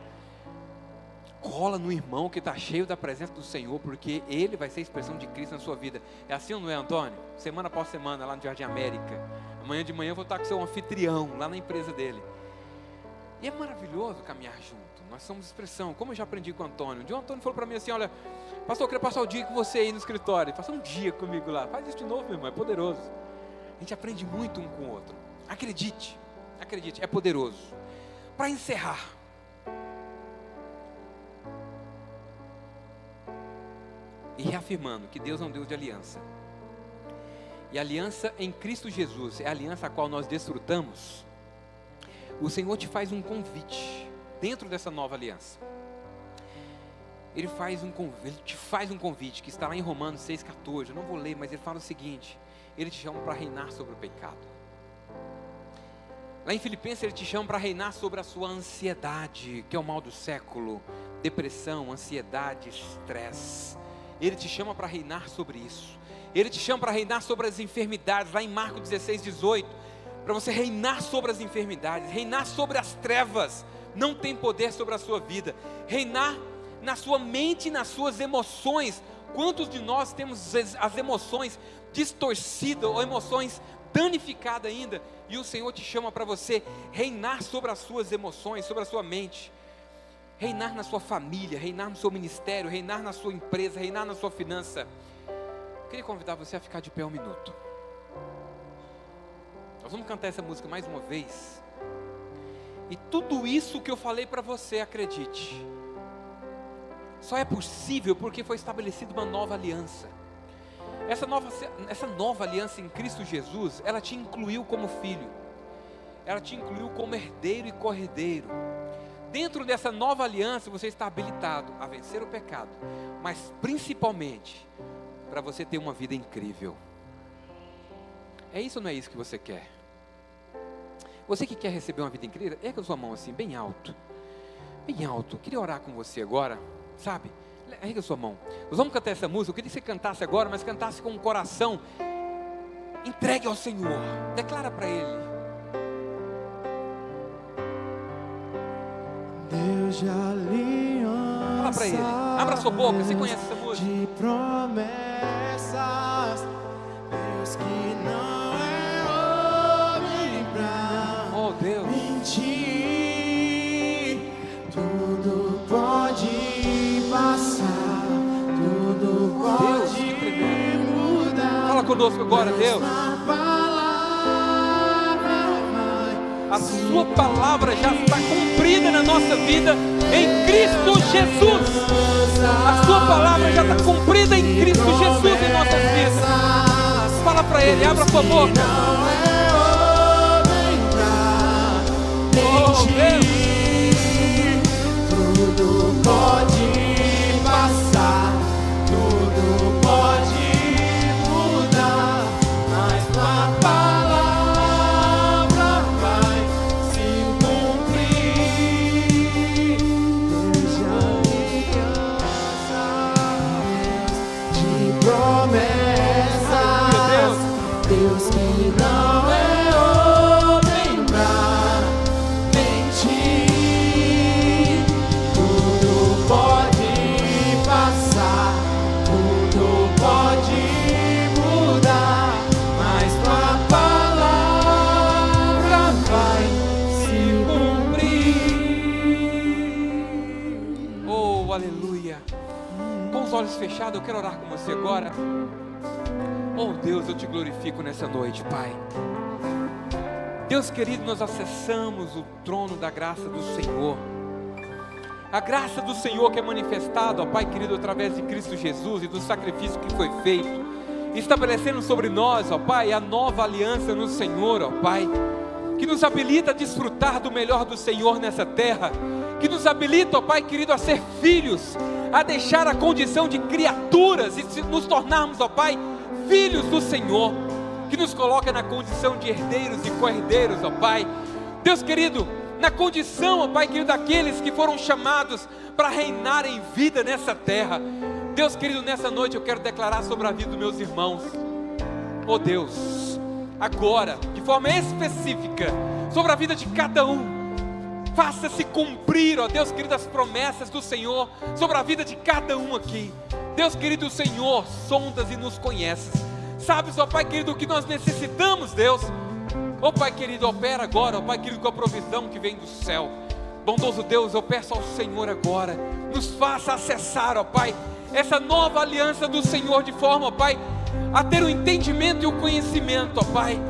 [SPEAKER 1] cola no irmão que está cheio da presença do Senhor, porque ele vai ser a expressão de Cristo na sua vida. É assim ou não é, Antônio? Semana após semana, lá no Jardim América. Amanhã de manhã eu vou estar com o seu anfitrião, lá na empresa dele. E é maravilhoso caminhar junto. Nós somos expressão, como eu já aprendi com o Antônio. Um dia o Antônio falou para mim assim: olha, pastor, eu queria passar o dia com você aí no escritório. Passa um dia comigo lá. Faz isso de novo, meu irmão, é poderoso. A gente aprende muito um com o outro. Acredite, é poderoso. Para encerrar, e reafirmando que Deus é um Deus de aliança, e a aliança em Cristo Jesus é a aliança a qual nós desfrutamos, o Senhor te faz um convite, dentro dessa nova aliança. Ele te faz um convite, que está lá em Romanos 6,14, eu não vou ler, mas ele fala o seguinte: ele te chama para reinar sobre o pecado. Lá em Filipenses ele te chama para reinar sobre a sua ansiedade, que é o mal do século, depressão, ansiedade, estresse. Ele te chama para reinar sobre isso. Ele te chama para reinar sobre as enfermidades, lá em Marcos 16:18, para você reinar sobre as enfermidades, reinar sobre as trevas, não tem poder sobre a sua vida, reinar na sua mente e nas suas emoções. Quantos de nós temos as emoções distorcidas ou emoções danificadas ainda, e o Senhor te chama para você reinar sobre as suas emoções, sobre a sua mente, reinar na sua família, reinar no seu ministério, reinar na sua empresa, reinar na sua finança. Eu queria convidar você a ficar de pé um minuto. Nós vamos cantar essa música mais uma vez, e tudo isso que eu falei para você, acredite, só é possível porque foi estabelecida uma nova aliança. Essa nova aliança em Cristo Jesus, ela te incluiu como filho, ela te incluiu como herdeiro e co-herdeiro. Dentro dessa nova aliança você está habilitado a vencer o pecado, mas principalmente para você ter uma vida incrível. É isso ou não é isso que você quer? Você que quer receber uma vida incrível, erga a sua mão assim, bem alto. Bem alto. Eu queria orar com você agora, sabe? Erga a sua mão. Nós vamos cantar essa música. Eu queria que você cantasse agora, mas cantasse com o coração entregue ao Senhor. Declara para Ele.
[SPEAKER 2] Deus de aliança.
[SPEAKER 1] Fala para Ele. Abra sua boca. Você conhece essa música?
[SPEAKER 2] De promessas. Deus que não é homem pra
[SPEAKER 1] Deus,
[SPEAKER 2] mentir. Tudo pode passar, tudo pode mudar.
[SPEAKER 1] Fala conosco agora, Deus. A sua palavra já está cumprida na nossa vida em Cristo Jesus. A sua palavra já está cumprida em Cristo Jesus em nossas vidas. Fala para Ele, abra sua boca.
[SPEAKER 2] Tudo pode passar, tudo pode mudar, mas tua palavra vai se cumprir. Deus de alianças, de promessas, Deus que não é homem pra mentir. Tudo pode passar, tudo pode mudar, mas tua palavra vai se cumprir.
[SPEAKER 1] Oh, aleluia. Com os olhos fechados, eu quero orar com você agora. Oh Deus, eu te glorifico nessa noite, Pai. Deus querido, nós acessamos o trono da graça do Senhor. A graça do Senhor que é manifestada, ó Pai querido, através de Cristo Jesus e do sacrifício que foi feito, estabelecendo sobre nós, ó Pai, a nova aliança no Senhor, ó Pai, que nos habilita a desfrutar do melhor do Senhor nessa terra, que nos habilita, ó Pai querido, a ser filhos, a deixar a condição de criaturas e nos tornarmos, ó Pai, filhos do Senhor, que nos coloca na condição de herdeiros e co-herdeiros, ó Pai. Deus querido, na condição, ó Pai querido, daqueles que foram chamados para reinar em vida nessa terra. Deus querido, nessa noite eu quero declarar sobre a vida dos meus irmãos. Oh Deus, agora, de forma específica, sobre a vida de cada um. Faça se cumprir, ó Deus querido, as promessas do Senhor sobre a vida de cada um aqui. Deus querido, o Senhor sondas e nos conheces. Sabes, ó Pai querido, o que nós necessitamos, Deus. Ó Pai querido, opera agora, ó Pai querido, com a provisão que vem do céu. Bondoso Deus, eu peço ao Senhor agora, nos faça acessar, ó Pai, essa nova aliança do Senhor de forma, ó Pai, a ter o entendimento e o conhecimento, ó Pai.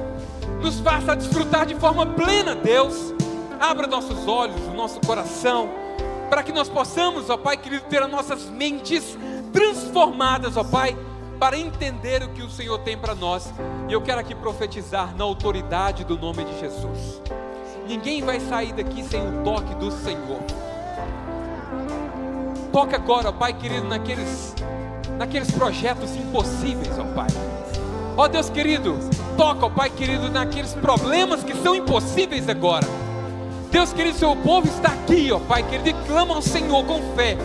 [SPEAKER 1] Nos faça desfrutar de forma plena, Deus. Abra nossos olhos, o nosso coração, para que nós possamos, ó Pai querido, ter as nossas mentes transformadas, ó Pai, para entender o que o Senhor tem para nós. E eu quero aqui profetizar na autoridade do nome de Jesus. Ninguém vai sair daqui sem o toque do Senhor. Toca agora, ó Pai querido, naqueles projetos impossíveis, ó Pai. Ó Deus querido, toca, ó Pai querido, naqueles problemas que são impossíveis agora. Deus querido, seu povo está aqui, ó Pai querido, e clama ao Senhor com fé.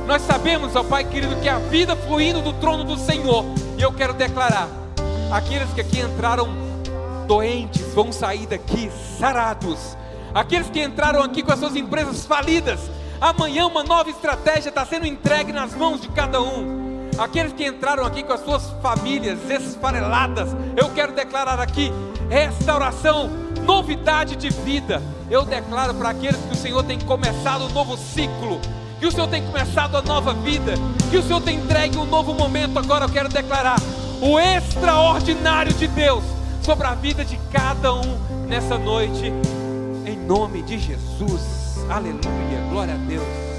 [SPEAKER 1] Nós sabemos, ó Pai querido, que a vida fluindo do trono do Senhor. E eu quero declarar, aqueles que aqui entraram doentes, vão sair daqui sarados. Aqueles que entraram aqui com as suas empresas falidas, amanhã uma nova estratégia está sendo entregue nas mãos de cada um. Aqueles que entraram aqui com as suas famílias esfareladas, eu quero declarar aqui, restauração, novidade de vida. Eu declaro para aqueles que o Senhor tem começado um novo ciclo, que o Senhor tem começado a nova vida, que o Senhor tem entregue um novo momento. Agora eu quero declarar o extraordinário de Deus sobre a vida de cada um nessa noite, em nome de Jesus. Aleluia, glória a Deus.